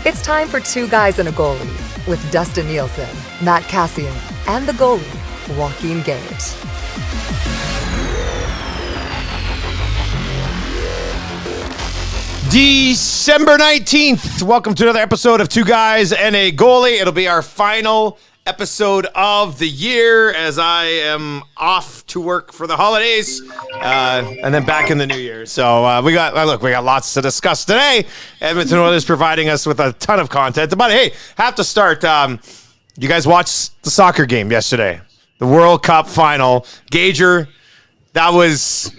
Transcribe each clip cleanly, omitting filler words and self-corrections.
It's time for Two Guys and a Goalie with Dustin Nielsen, Matt Cassian, and the goalie, Joaquin Gate. December 19th. Welcome to another episode of Two Guys and a Goalie. It'll be our final episode of the year as I am off to work for the holidays and then back in the new year. So we got lots to discuss today. Edmonton Oilers providing us with a ton of content. But hey, have to start. You guys watched the soccer game yesterday, the World Cup final. Gager, that was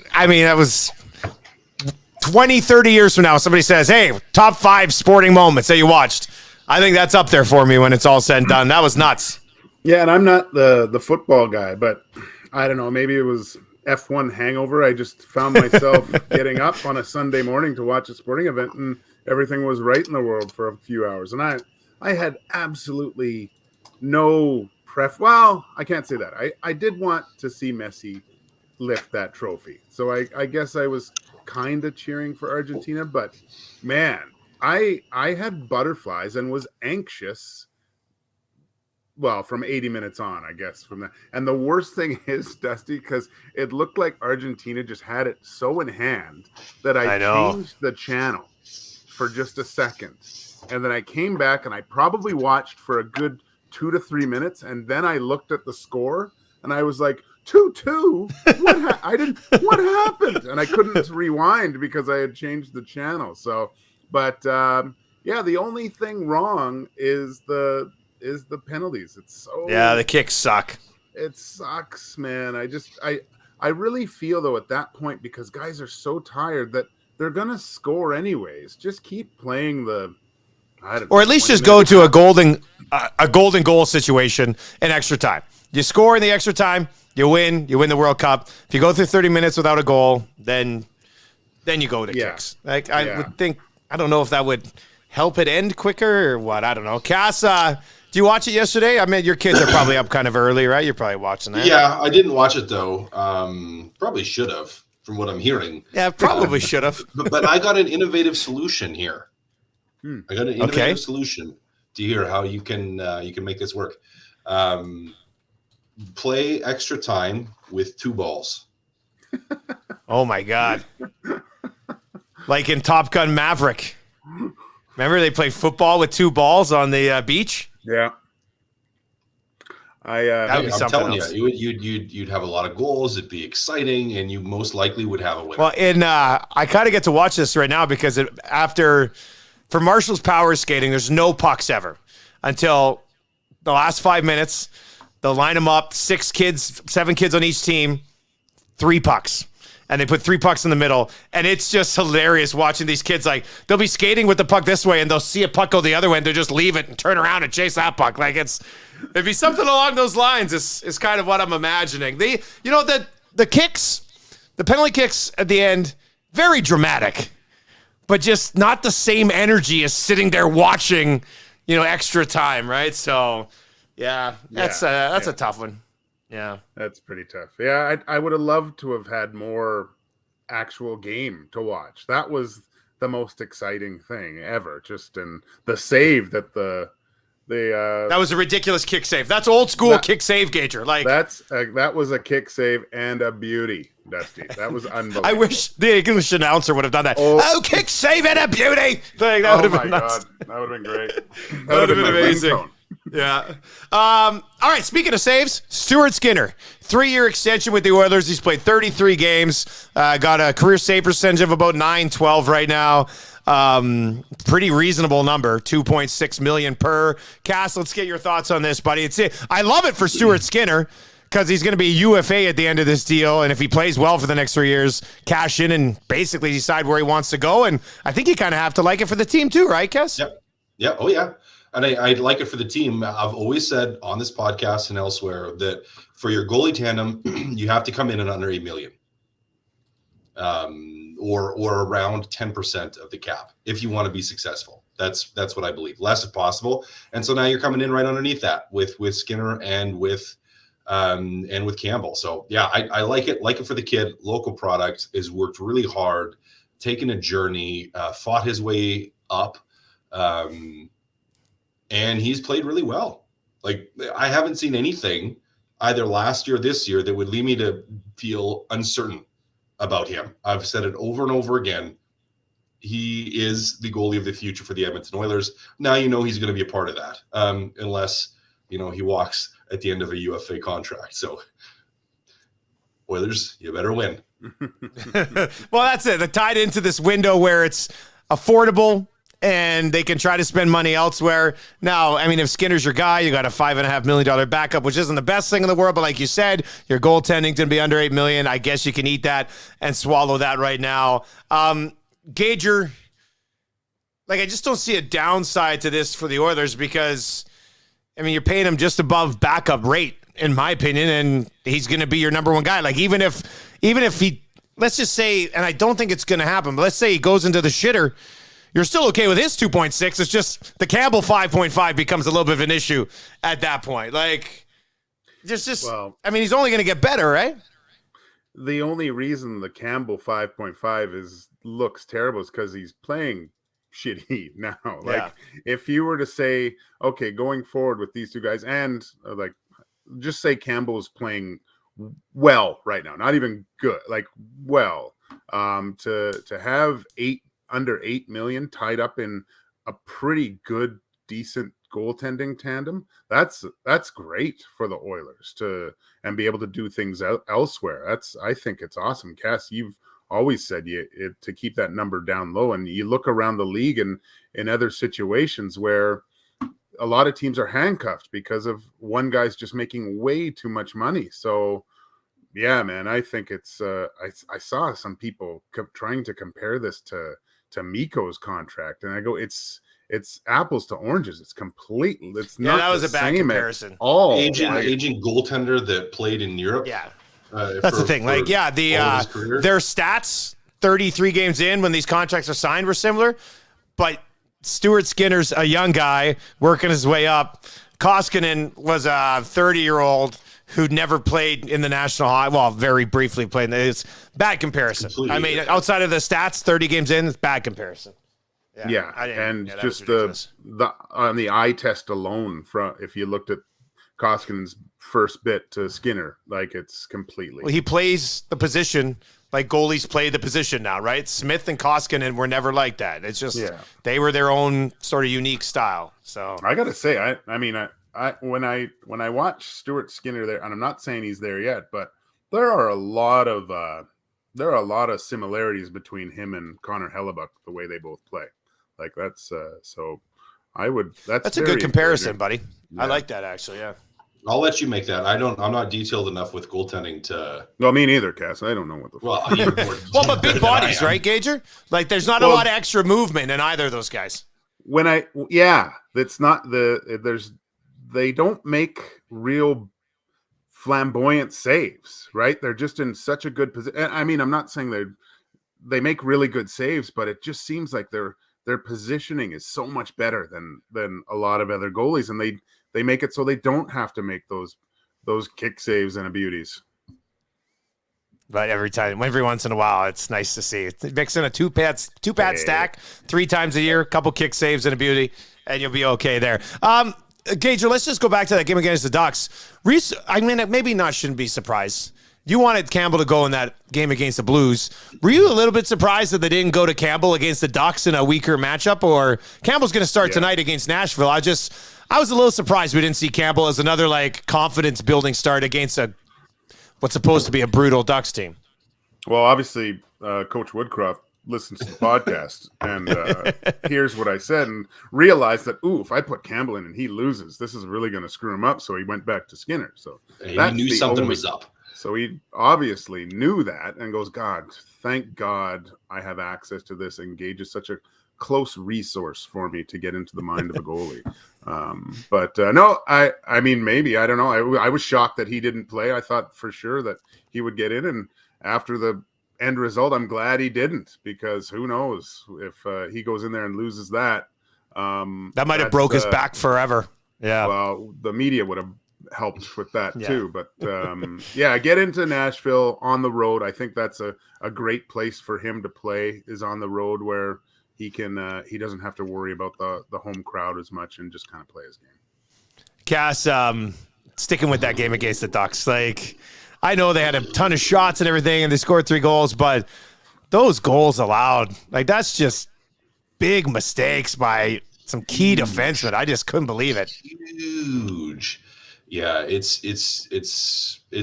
20, 30 years from now, somebody says, hey, top 5 sporting moments that you watched. I think that's up there for me when it's all said and done. That was nuts. Yeah, and I'm not the football guy, but I don't know. Maybe it was F1 hangover. I just found myself getting up on a Sunday morning to watch a sporting event, and everything was right in the world for a few hours. And I had absolutely no well, I can't say that. I did want to see Messi lift that trophy. So I guess I was kind of cheering for Argentina, but man, I had butterflies and was anxious. Well, from 80 minutes on, I guess, from that. And the worst thing is, Dusty, because it looked like Argentina just had it so in hand that I changed the channel for just a second. And then I came back and I probably watched for a good 2 to 3 minutes. And then I looked at the score and I was like, 2-2. What happened? And I couldn't rewind because I had changed the channel. So, but yeah, the only thing wrong is the penalties. It's so the kicks suck. It sucks, man. I really feel though at that point, because guys are so tired that they're gonna score anyways. Just keep playing or at least just go to a golden goal situation in extra time. You score in the extra time. You win the World Cup. If you go through 30 minutes without a goal, then you go to kicks. Like I would think, I don't know if that would help it end quicker or what. I don't know. Cass, do you watch it yesterday? I mean, your kids are probably up kind of early, right? You're probably watching that. Yeah, I didn't watch it though. Probably should have, from what I'm hearing. Yeah, probably should have. But I got an innovative solution here. I got an innovative solution to hear how you can make this work. Play extra time with 2 balls. Oh my God. Like in Top Gun Maverick. Remember they played football with 2 balls on the beach? Yeah. I'm telling you, you'd have a lot of goals. It'd be exciting, and you most likely would have a winner. Well, I kind of get to watch this right now because for Marshall's power skating, there's no pucks ever until the last 5 minutes. They'll line them up, 7 kids on each team, 3 pucks. And they put 3 pucks in the middle. And it's just hilarious watching these kids. Like, they'll be skating with the puck this way, and they'll see a puck go the other way, and they'll just leave it and turn around and chase that puck. Like, it'd be something along those lines is kind of what I'm imagining. The penalty kicks at the end, very dramatic, but just not the same energy as sitting there watching, extra time, right? So... Yeah, that's a tough one. Yeah, that's pretty tough. Yeah, I would have loved to have had more actual game to watch. That was the most exciting thing ever. Just in the save that that was a ridiculous kick save. That's old school kick save, Gager. Like that was a kick save and a beauty, Dusty. That was unbelievable. I wish the English announcer would have done that. Oh, kick save and a beauty. Like, that would have been nuts. God. That would have been great. That would have been amazing. Ringtone. Yeah. All right. Speaking of saves, Stuart Skinner, 3-year extension with the Oilers. He's played 33 games. Got a career save percentage of about .912 right now. Pretty reasonable number, $2.6 million per. Cass, let's get your thoughts on this, buddy. I love it for Stuart Skinner because he's going to be a UFA at the end of this deal, and if he plays well for the next 3 years, cash in and basically decide where he wants to go. And I think you kind of have to like it for the team too, right, Cass? Yep. Yeah. Oh yeah. And I like it for the team. I've always said on this podcast and elsewhere that for your goalie tandem, you have to come in at under $8 million, or around 10% of the cap if you want to be successful. That's what I believe. Less if possible. And so now you're coming in right underneath that with Skinner and with Campbell. So yeah, I like it. Like it for the kid. Local product, has worked really hard, taken a journey, fought his way up. and he's played really well. Like, I haven't seen anything either last year or this year that would lead me to feel uncertain about him. I've said it over and over again. He is the goalie of the future for the Edmonton Oilers. Now you know he's going to be a part of that, unless he walks at the end of a UFA contract. So, Oilers, you better win. Well, that's it. They're tied into this window where it's affordable and they can try to spend money elsewhere. Now, I mean, if Skinner's your guy, you got a $5.5 million backup, which isn't the best thing in the world. But like you said, your goaltending to be under $8 million. I guess you can eat that and swallow that right now. Gager, like, I just don't see a downside to this for the Oilers because, I mean, you're paying him just above backup rate, in my opinion, and he's going to be your number one guy. Like, even if he, let's just say, and I don't think it's going to happen, but let's say he goes into the shitter, you're still okay with his 2.6. It's just the Campbell 5.5 becomes a little bit of an issue at that point. Like, well, I mean, he's only going to get better, right? The only reason the Campbell 5.5 looks terrible is because he's playing shitty now. Like, if you were to say, okay, going forward with these two guys, and like, just say Campbell is playing well right now, not even good, like well, to have under 8 million tied up in a pretty good, decent goaltending tandem, that's great for the Oilers and be able to do things elsewhere. I think it's awesome. Cass, you've always said to keep that number down low, and you look around the league and in other situations where a lot of teams are handcuffed because of one guy's just making way too much money. So yeah, man, I think it's I saw some people trying to compare this to Mikko's contract, and I go, it's apples to oranges. It's completely. It's not. That was a bad comparison. Aging goaltender that played in Europe. Yeah, that's the thing. Like, their stats 33 games in when these contracts are signed were similar, but Stuart Skinner's a young guy working his way up. Koskinen was a 30-year-old who'd never played in the National Hockey. Well, very briefly played. It's bad comparison. I mean, outside of the stats, 30 games in, it's bad comparison. Just the on the eye test alone, if you looked at Koskinen's first bit to Skinner, like, it's completely. Well, he plays the position like goalies play the position now, right? Smith and Koskinen were never like that. It's just they were their own sort of unique style. So I gotta say, I mean, when I watch Stuart Skinner there, and I'm not saying he's there yet, but there are a lot of similarities between him and Connor Hellebuck, the way they both play. Like, that's so I would that's a good comparison, buddy. Yeah. I like that, actually. Yeah, I'll let you make that. I'm not detailed enough with goaltending to. Well, me neither, Cass. I don't know what the. Well, but big bodies, right, Gager? Like, there's not a lot of extra movement in either of those guys. That's not they don't make real flamboyant saves, right? They're just in such a good position. I mean, I'm not saying they make really good saves, but it just seems like their positioning is so much better than a lot of other goalies, and they make it so they don't have to make those kick saves and beauties. But every once in a while, it's nice to see. Mix in a two-pad stack 3 times a year, a couple kick saves and a beauty, and you'll be okay there. Gager, let's just go back to that game against the Ducks. I mean, maybe not shouldn't be surprised. You wanted Campbell to go in that game against the Blues. Were you a little bit surprised that they didn't go to Campbell against the Ducks in a weaker matchup? Or Campbell's going to start tonight against Nashville. I was a little surprised we didn't see Campbell as another, like, confidence-building start against what's supposed to be a brutal Ducks team. Well, obviously, Coach Woodcroft listens to the podcast and hears what I said and realized that, if I put Campbell in and he loses, this is really going to screw him up. So he went back to Skinner. So he knew something was up. So he obviously knew that and goes, God, thank God I have access to this. Engage is such a close resource for me to get into the mind of a goalie. No, I mean, maybe, I don't know. I was shocked that he didn't play. I thought for sure that he would get in, and after the end result, I'm glad he didn't, because who knows if he goes in there and loses that. That might have broke his back forever. Yeah. Well, the media would have helped with that too. But get into Nashville on the road. I think that's a great place for him to play, is on the road, where he doesn't have to worry about the home crowd as much and just kind of play his game. Cass, sticking with that game against the Ducks, like I know they had a ton of shots and everything, and they scored 3 goals, but those goals allowed, like that's just big mistakes by some key defensemen. I just couldn't believe it. Huge. Yeah, it's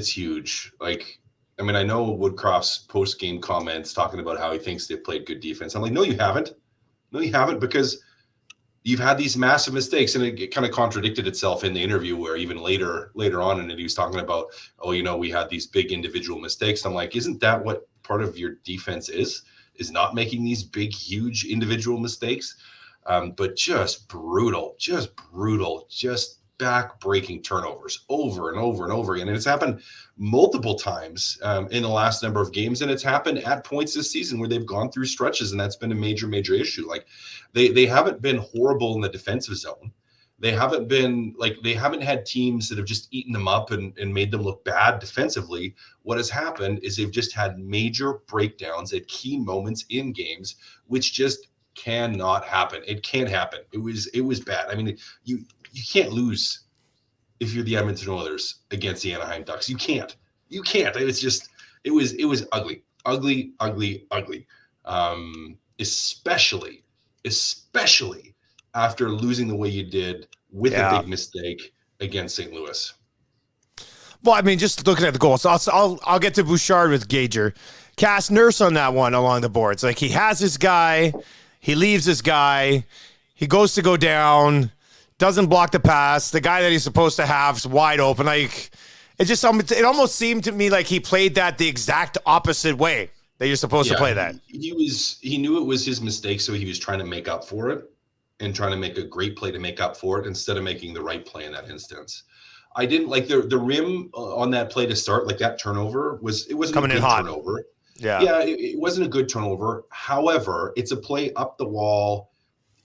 huge. Like, I mean, I know Woodcroft's post-game comments talking about how he thinks they played good defense. I'm like, no, you haven't. No, you haven't, because you've had these massive mistakes, and it kind of contradicted itself in the interview where even later on in it, he was talking about, oh, we had these big individual mistakes. I'm like, isn't that what part of your defense is not making these big, huge individual mistakes? But just brutal, just back-breaking turnovers over and over and over again. And it's happened multiple times in the last number of games, and it's happened at points this season where they've gone through stretches, and that's been a major issue. Like they haven't been horrible in the defensive zone. They haven't had teams that have just eaten them up and made them look bad defensively. What has happened is they've just had major breakdowns at key moments in games, which just cannot happen. It can't happen. It was bad. I mean, you can't lose if you're the Edmonton Oilers against the Anaheim Ducks. You can't. It's just it was ugly. Especially after losing the way you did with a big mistake against St. Louis. Well, I mean, just looking at the goals, I'll get to Bouchard with Gager. Cass, Nurse on that one along the boards. Like, he has his guy, he leaves his guy, he goes to go down, doesn't block the pass. The guy that he's supposed to have is wide open. Like, it almost seemed to me like he played that the exact opposite way that you're supposed to play that. He knew it was his mistake, so he was trying to make up for it and trying to make a great play to make up for it instead of making the right play in that instance. I didn't like the rim on that play to start, like that turnover wasn't coming a good in hot. Turnover. Yeah, it wasn't a good turnover. However, it's a play up the wall.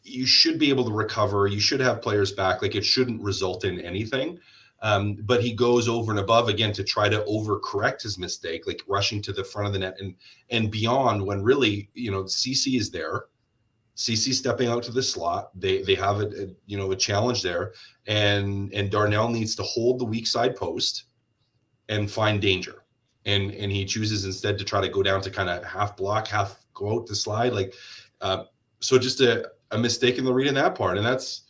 You should be able to recover. You should have players back. Like, it shouldn't result in anything. But he goes over and above again to try to overcorrect his mistake, like rushing to the front of the net and beyond, when really, CC is there. CC stepping out to the slot. They have a challenge there, and Darnell needs to hold the weak side post and find danger. And he chooses instead to try to go down to kind of half block, half go out the slide. Like, so just a mistake in the read in that part. And that's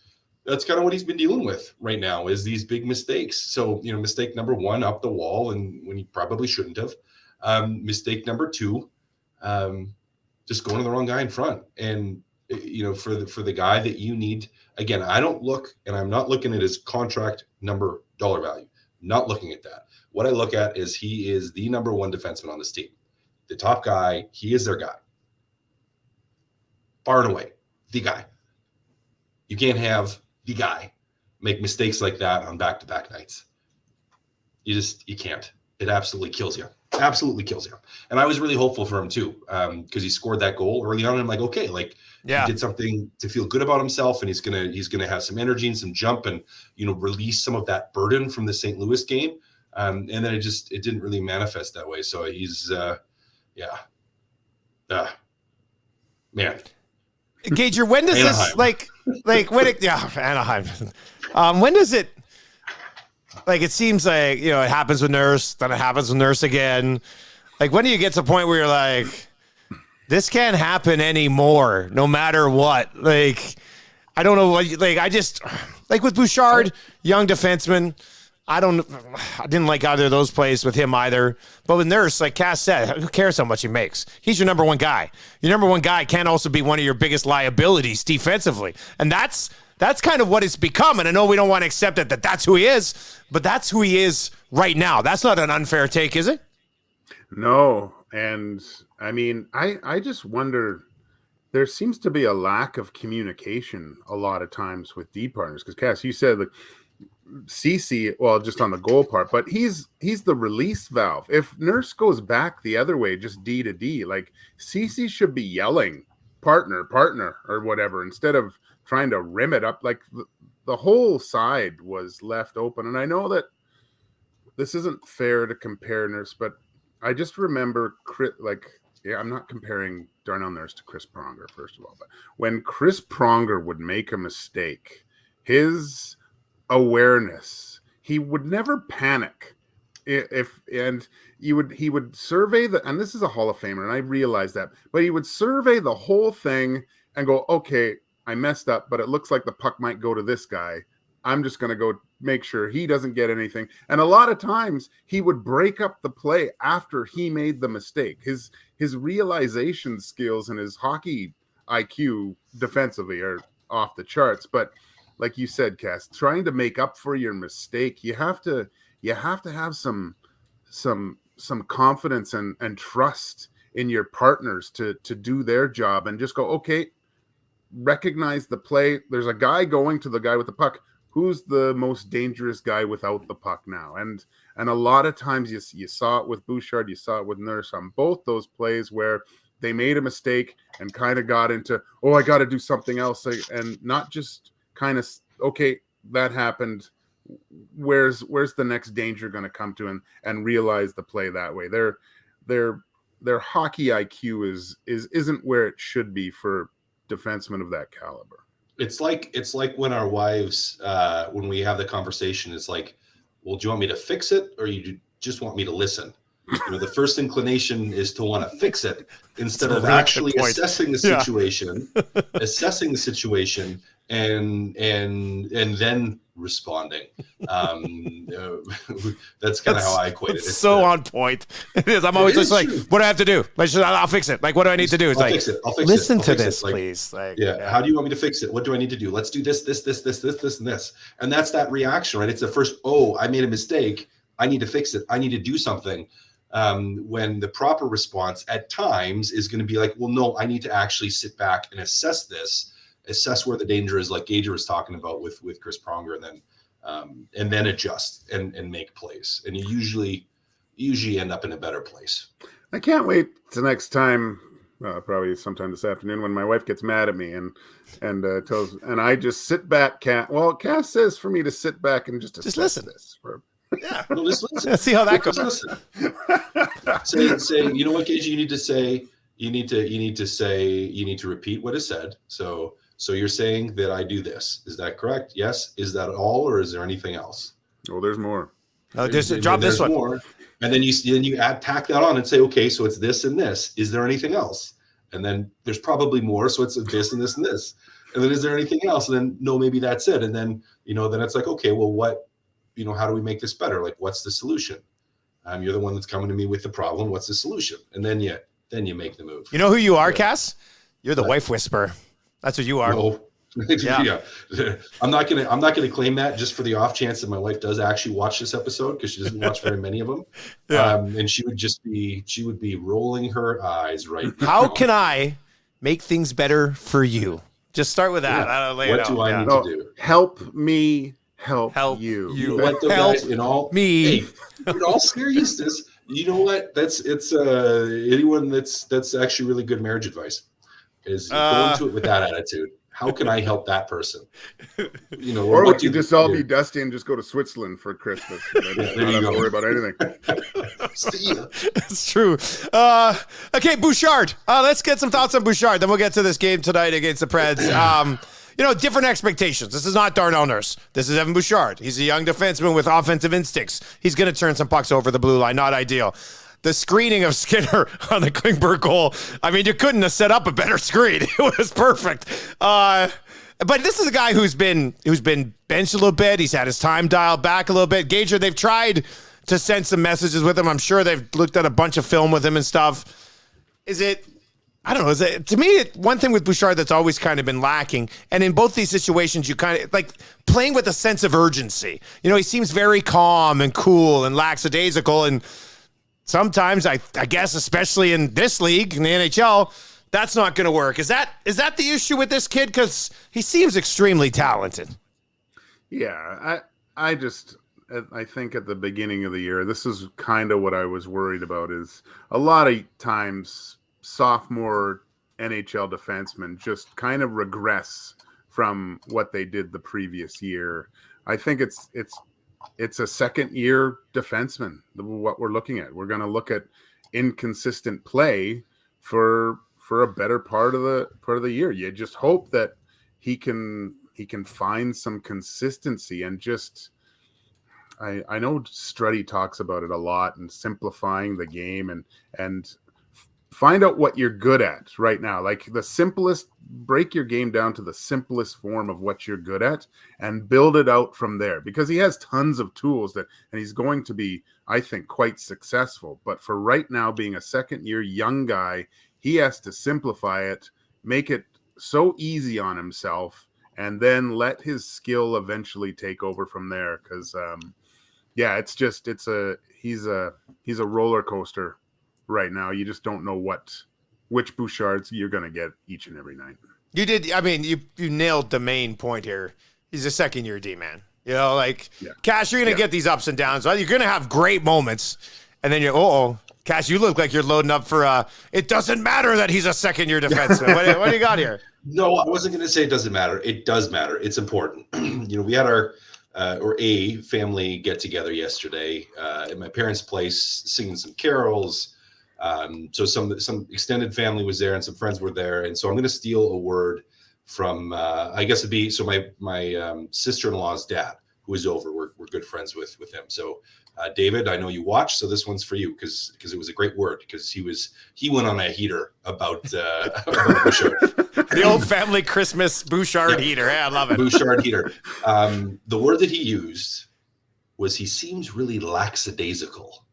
kind of what he's been dealing with right now, is these big mistakes. So, mistake number 1, up the wall, and when he probably shouldn't have. Mistake number 2, just going to the wrong guy in front. And, for the guy that you need, again, I'm not looking at his contract number, dollar value. Not looking at that. What I look at is he is the number 1 defenseman on this team. The top guy, he is their guy. Far and away, the guy. You can't have the guy make mistakes like that on back-to-back nights. You can't. It absolutely kills you. And I was really hopeful for him too, because he scored that goal early on. And I'm like, okay, he did something to feel good about himself, and he's gonna have some energy and some jump, and release some of that burden from the St. Louis game. And then it didn't really manifest that way. So he's man. Gager, when does Anaheim. When does it, it seems like, it happens with Nurse, then it happens with Nurse again. Like, when do you get to the point where you're like, this can't happen anymore, no matter what? Like, I don't know what, I just, with Bouchard, young defenseman, I didn't like either of those plays with him either. But with Nurse, like Cass said, who cares how much he makes? He's your number 1 guy. Your number 1 guy can also be one of your biggest liabilities defensively. And that's kind of what it's become. And I know we don't want to accept it that that's who he is, but that's who he is right now. That's not an unfair take, is it? No. And I mean, I just wonder, there seems to be a lack of communication a lot of times with D partners. Because Cass, you said CC, well, just on the goal part, but he's the release valve. If Nurse goes back the other way, just D to D, CC should be yelling partner or whatever, instead of trying to rim it up. Like, the whole side was left open. And I know that this isn't fair to compare Nurse, but I just remember I'm not comparing Darnell Nurse to Chris Pronger, first of all, but when Chris Pronger would make a mistake, his awareness, he would never panic. He would survey and this is a Hall of Famer, and I realize that, but he would survey the whole thing and go, okay, I messed up, but it looks like the puck might go to this guy. I'm just going to go make sure he doesn't get anything. And a lot of times he would break up the play after he made the mistake. His realization skills and his hockey IQ defensively are off the charts. But like you said, Cass, trying to make up for your mistake, you have to have some confidence and trust in your partners to do their job, and just go, okay, recognize the play. There's a guy going to the guy with the puck. Who's the most dangerous guy without the puck now? And a lot of times you saw it with Bouchard, you saw it with Nurse on both those plays where they made a mistake and kind of got into, oh, I got to do something else, and not just kind of, okay, that happened. Where's the next danger going to come to, and realize the play that way. Their hockey IQ isn't where it should be for defensemen of that caliber. It's like when our wives, when we have the conversation, it's like, well, do you want me to fix it, or you just want me to listen? The first inclination is to want to fix it instead of actually assessing the situation, and then responding. That's kind of how I equate it. It's so on point. It is. I'm always just like, what do I have to do? Like, I'll fix it. Like, what do I need to do? It's I'll fix listen it. to this, please. Like, yeah. How do you want me to fix it? What do I need to do? Let's do this, and this. And that's that reaction, right? It's the first, oh, I made a mistake. I need to fix it. I need to do something. When the proper response at times is going to be like, well, no, I need to actually sit back and assess where the danger is, like Gager was talking about with Chris Pronger, and then adjust and make plays. And you usually end up in a better place. I can't wait to next time, probably sometime this afternoon, when my wife gets mad at me and I just sit back. Cass says for me to sit back and just listen. This for. Yeah, well, just listen. See how that goes. Say, you know what, Gage, you need to repeat what is said. So you're saying that I do this. Is that correct? Yes. Is that all, or is there anything else? Oh, there's more. Drop this one. More. And then you tack that on and say, okay, so it's this and this. Is there anything else? And then there's probably more. So it's this and this and this. And then is there anything else? And then no, maybe that's it. And then, then it's like, okay, well, what, how do we make this better? Like, what's the solution? You're the one that's coming to me with the problem. What's the solution? And then you make the move. You know who you are, Cass? You're the wife whisperer. That's what you are. No. Yeah. I'm not gonna claim that, just for the off chance that my wife does actually watch this episode, because she doesn't watch very many of them. Yeah. And she would be rolling her eyes right now. How can I make things better for you? Just start with that. Yeah. What do I need to do? Help me. Help you. Help guys, in all seriousness, you know what? It's anyone that's actually really good marriage advice is go into it with that attitude. How can I help that person? Or would you just all be dusty and just go to Switzerland for Christmas? There you go. Don't worry about anything. See ya. It's true. Okay, Bouchard. Let's get some thoughts on Bouchard. Then we'll get to this game tonight against the Preds. Different expectations. This is not Darnell Nurse. This is Evan Bouchard. He's a young defenseman with offensive instincts. He's going to turn some pucks over the blue line. Not ideal. The screening of Skinner on the Klingberg goal, I mean, you couldn't have set up a better screen. It was perfect. But this is a guy who's been benched a little bit. He's had his time dialed back a little bit. Gager, they've tried to send some messages with him. I'm sure they've looked at a bunch of film with him and stuff. To me, one thing with Bouchard that's always kind of been lacking, and in both these situations, you kind of like playing with a sense of urgency. He seems very calm and cool and lackadaisical, and sometimes I guess, especially in this league, in the NHL, that's not going to work. Is that the issue with this kid? Because he seems extremely talented. Yeah, I think at the beginning of the year, this is kind of what I was worried about, is a lot of times sophomore NHL defensemen just kind of regress from what they did the previous year. I think it's a second year defenseman, what we're looking at. We're going to look at inconsistent play for a better part of the year. You just hope that he can find some consistency and just. I know Struddy talks about it a lot and simplifying the game and find out what you're good at right now. Like break your game down to the simplest form of what you're good at and build it out from there, because he has tons of tools and he's going to be, I think, quite successful. But for right now, being a second-year young guy, he has to simplify it, make it so easy on himself, and then let his skill eventually take over from there. Because, he's a roller coaster right now. You just don't know which Bouchards you're going to get each and every night. You did. I mean, you nailed the main point here. He's a second-year D-man. You know, like, Cash, you're going to get these ups and downs. Right? You're going to have great moments, and then you're, Cash, you look like you're loading up for it doesn't matter that he's a second-year defenseman. What do you got here? No, I wasn't going to say it doesn't matter. It does matter. It's important. We had our a family get-together yesterday at my parents' place, singing some carols. So some extended family was there and some friends were there. And so I'm going to steal a word from, I guess it'd be, so my sister-in-law's dad, who is over. We're good friends with him. So David, I know you watched, so this one's for you because it was a great word, because he went on a heater about Bouchard. The old family Christmas Bouchard heater. Yeah, I love it. Bouchard heater. The word that he used was, he seems really lackadaisical.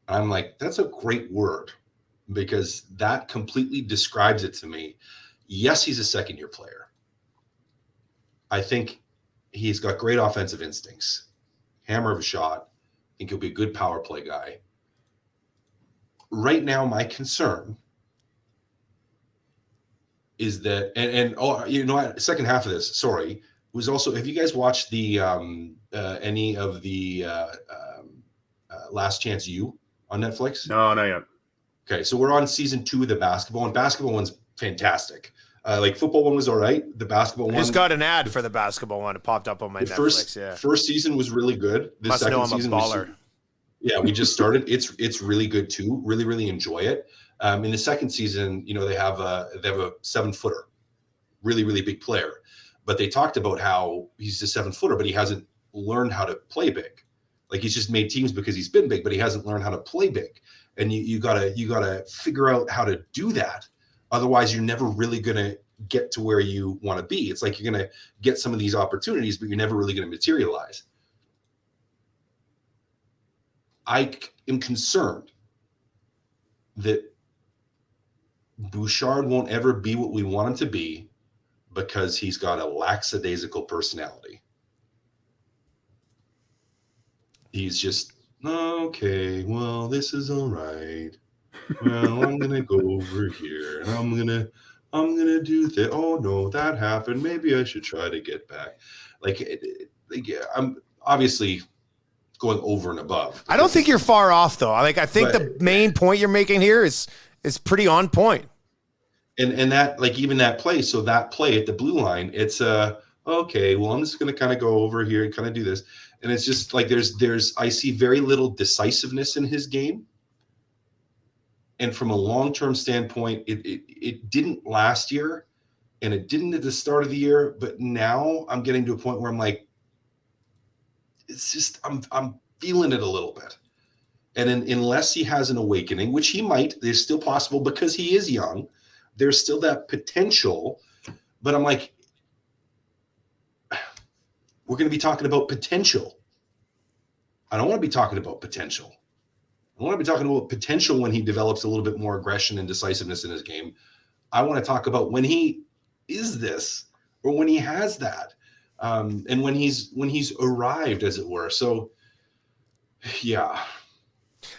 I'm like, that's a great word, because that completely describes it to me. Yes, he's a second-year player. I think he's got great offensive instincts, hammer of a shot. I think he'll be a good power play guy. Right now, my concern is that, second half of this, sorry, was also, have you guys watched the any of the Last Chance U on Netflix? No, not yet. Okay, so we're on season 2 of the basketball, and basketball one's fantastic. Like, football one was all right. The basketball one, just got an ad for the basketball one. It popped up on my Netflix. First season was really good. The Must second know I'm season a baller. We just started. It's really good too. Really, really enjoy it. In the second season, they have a 7-footer, really, really big player. But they talked about how he's a 7-footer, but he hasn't learned how to play big. Like, he's just made teams because he's been big, but he hasn't learned how to play big. And you gotta figure out how to do that. Otherwise, you're never really gonna get to where you want to be. It's like you're gonna get some of these opportunities, but you're never really gonna materialize. I am concerned that Bouchard won't ever be what we want him to be, because he's got a lackadaisical personality. He's just, okay, well, this is all right. Well, I'm gonna go over here and I'm gonna do that. Oh no, that happened. Maybe I should try to get back. I'm obviously going over and above. I don't think you're far off, though. I think the main point you're making here is pretty on point. And that, like, even that play. So that play at the blue line, it's okay. Well, I'm just gonna kind of go over here and kind of do this. And it's just like I see very little decisiveness in his game. And from a long-term standpoint, it didn't last year, and it didn't at the start of the year. But now I'm getting to a point where I'm like, it's just I'm feeling it a little bit. And unless he has an awakening, which he might, there's still possible because he is young. There's still that potential. But I'm like, we're going to be talking about potential. I don't want to be talking about potential. I want to be talking about potential when he develops a little bit more aggression and decisiveness in his game. I want to talk about when he is this, or when he has that, and when he's arrived, as it were. So, yeah.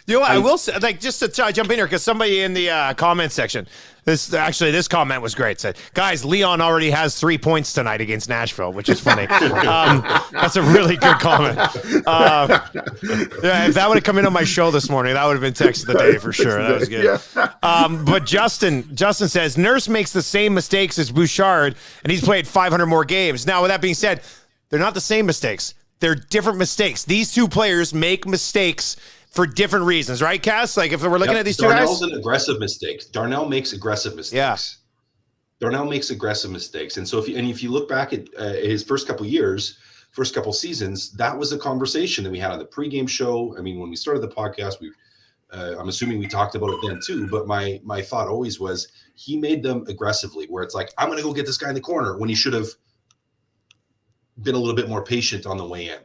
You know what, I will say, like, just to jump in here, because somebody in the comment section, this comment was great. Said, guys, Leon already has 3 points tonight against Nashville, which is funny. That's a really good comment. If that would have come in on my show this morning, that would have been text of the day for sure. That was good. But Justin says, Nurse makes the same mistakes as Bouchard, and he's played 500 more games. Now, with that being said, they're not the same mistakes. They're different mistakes. These two players make mistakes for different reasons, right, Cass? Like if we're looking at these two guys. Darnell's an aggressive mistake. Darnell makes aggressive mistakes. Yeah. Darnell makes aggressive mistakes. And so if you look back at his first couple years, first couple seasons, that was a conversation that we had on the pregame show. I mean, when we started the podcast, I'm assuming we talked about it then too, but my thought always was he made them aggressively, where it's like, I'm going to go get this guy in the corner, when he should have been a little bit more patient on the way in.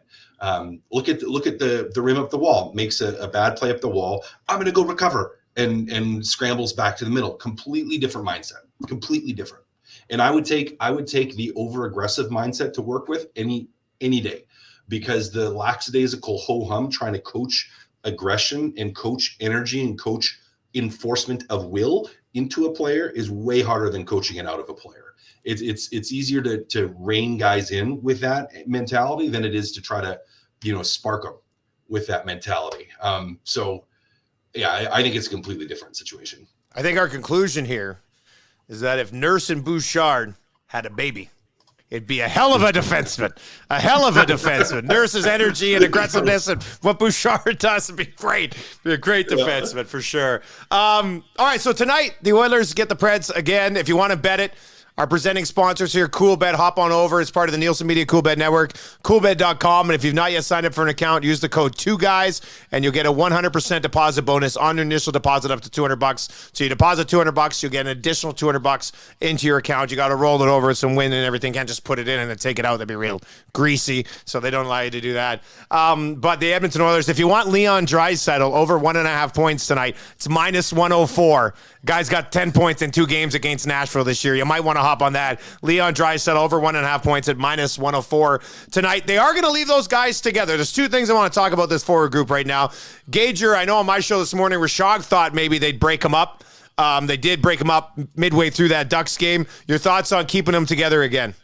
Look at the rim up the wall, makes a bad play up the wall. I'm going to go recover and scrambles back to the middle. Completely different mindset. Completely different. And I would take the over aggressive mindset to work with any day, because the lackadaisical ho hum trying to coach aggression and coach energy and coach enforcement of will into a player is way harder than coaching it out of a player. It's easier to rein guys in with that mentality than it is to try to, spark them with that mentality. So yeah, I think it's a completely different situation. I think our conclusion here is that if Nurse and Bouchard had a baby, it'd be a hell of a defenseman. A hell of a defenseman. Nurse's energy and aggressiveness and what Bouchard does would be great. Be a great defenseman for sure. All right, so tonight the Oilers get the Preds again. If you want to bet it, our presenting sponsors here, CoolBet, hop on over. It's part of the Nielsen Media CoolBet Network, coolbet.com. And if you've not yet signed up for an account, use the code 2GUYS, and you'll get a 100% deposit bonus on your initial deposit up to $200. So you deposit $200, you'll get an additional $200 into your account. You got to roll it over with some wind and everything. Can't just put it in and then take it out. That'd be real greasy, so they don't allow you to do that. But the Edmonton Oilers, if you want Leon Draisaitl over 1.5 points tonight, it's minus 104. Guy's got 10 points in 2 games against Nashville this year. You might want to hop on that. Leon Draisaitl over 1.5 points at minus 104 tonight. They are going to leave those guys together. There's 2 things I want to talk about this forward group right now. Gager, I know on my show this morning, Rashad thought maybe they'd break him up. They did break him up midway through that Ducks game. Your thoughts on keeping them together again?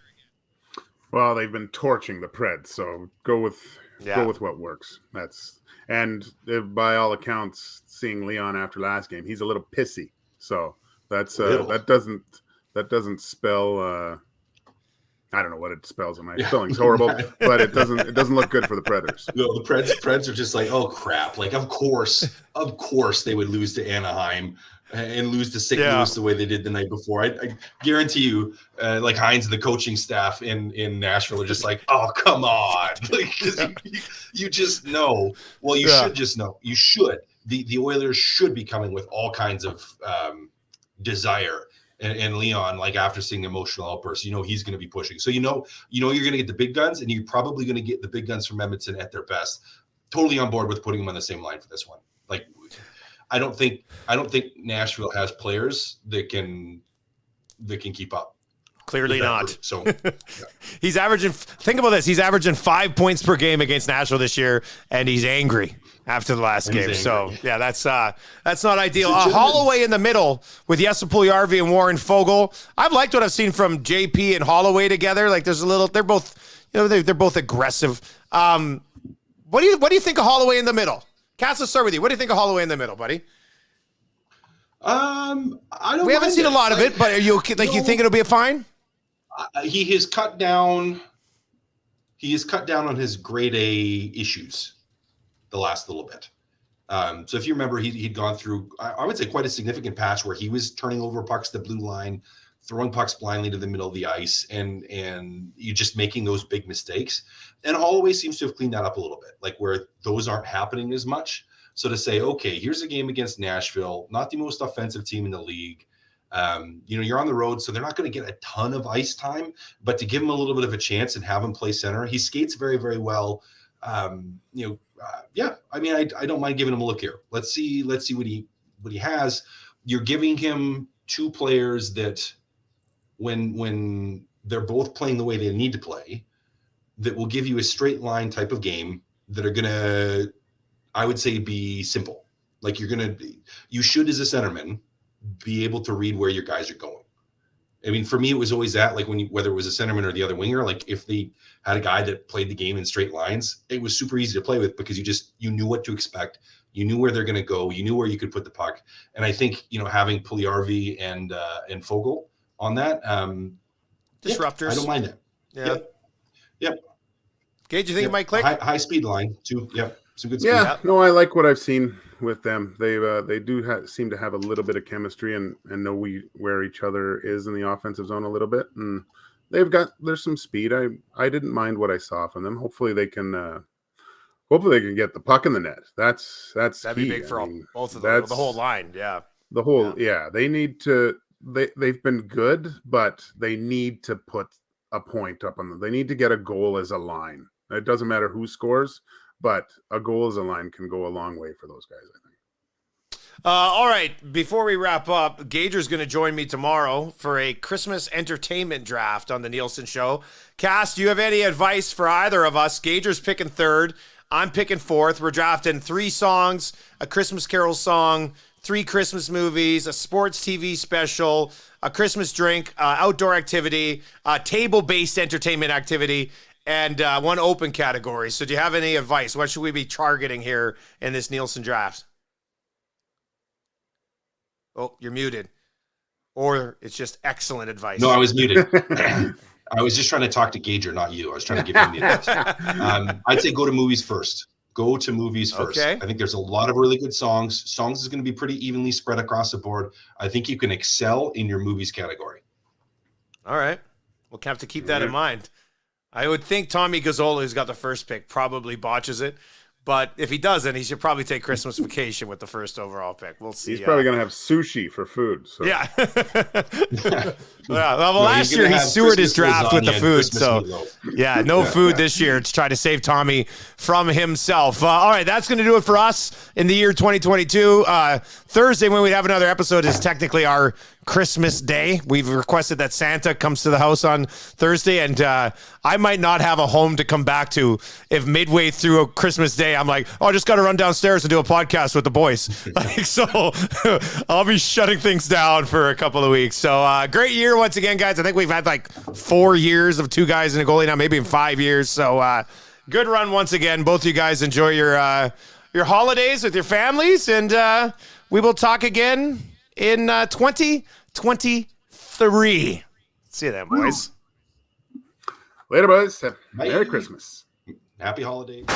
Well, they've been torching the Preds, so go with what works. By all accounts, seeing Leon after last game, he's a little pissy. So that's that doesn't spell. I don't know what it spells. My spelling's horrible, but it doesn't look good for the Predators. No, the Preds are just like, oh crap! Like of course they would lose to Anaheim and lose to St. Louis the way they did the night before. I guarantee you, like Hines and the coaching staff in Nashville are just like, oh come on, like, you just know. Well, you should just know. You should. The Oilers should be coming with all kinds of desire, and Leon, like after seeing emotional outbursts, he's going to be pushing. So you're going to get the big guns, and you're probably going to get the big guns from Edmonton at their best. Totally on board with putting them on the same line for this one. Like, I don't think Nashville has players that can keep up. Clearly not. Group. So he's averaging. Think about this. He's averaging 5 points per game against Nashville this year, and he's angry after the last game. So yeah, that's not ideal. Holloway in the middle with Jesse Puljujarvi and Warren Foegele. I've liked what I've seen from JP and Holloway together. Like there's a little. They're both. They're both aggressive. What do you think of Holloway in the middle? Cass, let's start with you. What do you think of Holloway in the middle, buddy? I don't. We haven't seen a lot of it, but are you you think it'll be a fine? He has cut down. He has cut down on his grade A issues the last little bit. So if you remember, he'd gone through, I would say, quite a significant patch where he was turning over pucks to the blue line, throwing pucks blindly to the middle of the ice, and you just making those big mistakes. And Holloway seems to have cleaned that up a little bit, like where those aren't happening as much. So to say, okay, here's a game against Nashville, not the most offensive team in the league. You're on the road, so they're not going to get a ton of ice time, but to give him a little bit of a chance and have him play center, he skates very, very well. I mean, I don't mind giving him a look here. Let's see what he has. You're giving him 2 players that when they're both playing the way they need to play, that will give you a straight line type of game that are going to, I would say, be simple. Like you should, as a centerman, be able to read where your guys are going. I mean, for me, it was always that, like whether it was a centerman or the other winger, like if they had a guy that played the game in straight lines, it was super easy to play with because you knew what to expect. You knew where they're going to go. You knew where you could put the puck. And I think, having Puljujarvi and Foegele on that, disruptors. I don't mind that. Yeah. Yep. Gage, you think it might click? High speed line too. Yep. Some good speed. Yeah, no, I like what I've seen with them. They do seem to have a little bit of chemistry and know where each other is in the offensive zone a little bit, and there's some speed. I didn't mind what I saw from them. Hopefully they can get the puck in the net. That'd be big for both of them. The whole line, yeah. The whole they need to. They've been good, but they need to put a point up on them. They need to get a goal as a line. It doesn't matter who scores, but a goal as a line can go a long way for those guys, I think. All right, before we wrap up, Gager's going to join me tomorrow for a Christmas entertainment draft on the Nielsen Show. Cass, do you have any advice for either of us? Gager's picking third. I'm picking fourth. We're drafting 3 songs, a Christmas Carol song, 3 Christmas movies, a sports TV special, a Christmas drink, outdoor activity, table-based entertainment activity, and 1 open category. So do you have any advice? What should we be targeting here in this Nielsen draft? Oh, you're muted. Or it's just excellent advice. No, I was muted. I was just trying to talk to Gager, not you. I was trying to give him the advice. I'd say go to movies first. Go to movies first. Okay. I think there's a lot of really good songs. Songs is going to be pretty evenly spread across the board. I think you can excel in your movies category. All right. We'll have to keep that in mind. I would think Tommy Gazzola, who's got the first pick, probably botches it. But if he doesn't, he should probably take Christmas vacation with the first overall pick. We'll see. He's probably going to have sushi for food. So. Yeah. Well, last year he sewered his draft with the food. So, yeah, no food this year to try to save Tommy from himself. All right, that's going to do it for us in the year 2022. Thursday, when we have another episode, is technically our Christmas Day. We've requested that Santa comes to the house on Thursday, and I might not have a home to come back to if midway through a Christmas Day I'm like, oh, I just got to run downstairs and do a podcast with the boys. So I'll be shutting things down for a couple of weeks. So great year once again, guys. I think we've had like 4 years of 2 guys and a goalie now, maybe in 5 years. So good run once again. Both of you guys enjoy your holidays with your families, and we will talk again in 2023. See you then, boys. Later, boys. Merry Christmas. Happy holidays.